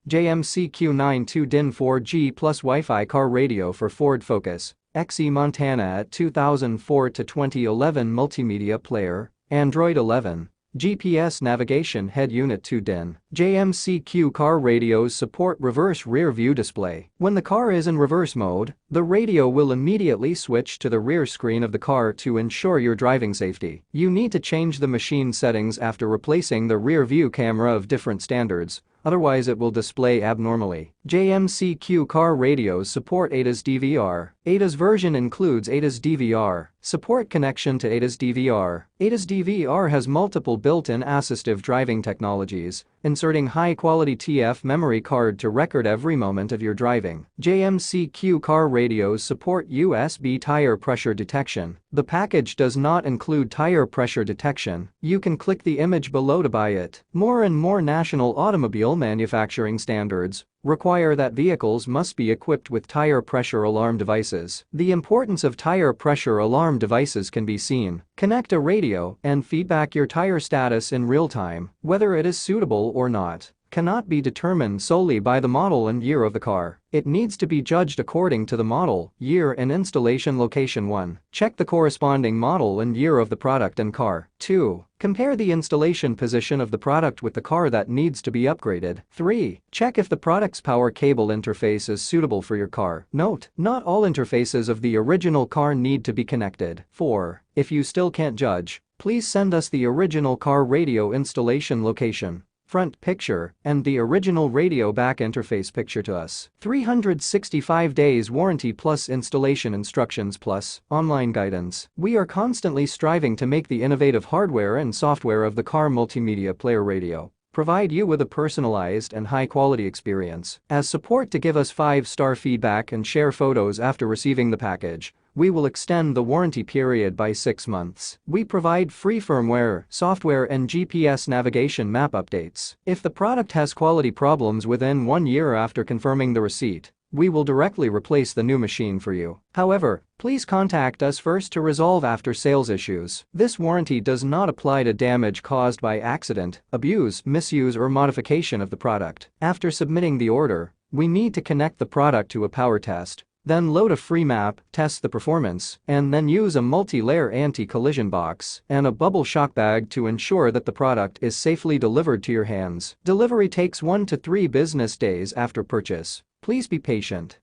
JMCQ 92DIN 4G plus Wi-Fi car radio for Ford Focus, XE Montana at 2004 to 2011 multimedia player, Android 11. GPS navigation head unit 2 DIN. JMCQ car radios support reverse rear view display. When the car is in reverse mode, the radio will immediately switch to the rear screen of the car to ensure your driving safety. You need to change the machine settings after replacing the rear view camera of different standards, otherwise it will display abnormally. JMCQ car radios support ADAS DVR. ADAS version includes ADAS DVR. Support connection to ADAS DVR. ADAS DVR has multiple built-in assistive driving technologies, inserting high-quality TF memory card to record every moment of your driving. JMCQ car radios support USB tire pressure detection. The package does not include tire pressure detection. You can click the image below to buy it. More and more national automobile manufacturing standards require that vehicles must be equipped with tire pressure alarm devices. The importance of tire pressure alarm devices can be seen. Connect a radio and feedback your tire status in real time. Whether it is suitable or not cannot be determined solely by the model and year of the car. It needs to be judged according to the model, year and installation location. 1. Check the corresponding model and year of the product and car. 2. Compare the installation position of the product with the car that needs to be upgraded. 3. Check if the product's power cable interface is suitable for your car. Note, not all interfaces of the original car need to be connected. 4. If you still can't judge, please send us the original car radio installation location, front picture, and the original radio back interface picture to us. 365 days warranty plus installation instructions plus online guidance. We are constantly striving to make the innovative hardware and software of the car multimedia player radio provide you with a personalized and high-quality experience. As support to give us 5-star feedback and share photos after receiving the package, we will extend the warranty period by 6 months. We provide free firmware, software and GPS navigation map updates. If the product has quality problems within 1 year after confirming the receipt, we will directly replace the new machine for you. However, please contact us first to resolve after-sales issues. This warranty does not apply to damage caused by accident, abuse, misuse or modification of the product. After submitting the order, we need to connect the product to a power test, then load a free map, test the performance, and then use a multi-layer anti-collision box and a bubble shock bag to ensure that the product is safely delivered to your hands. Delivery takes 1 to 3 business days after purchase. Please be patient.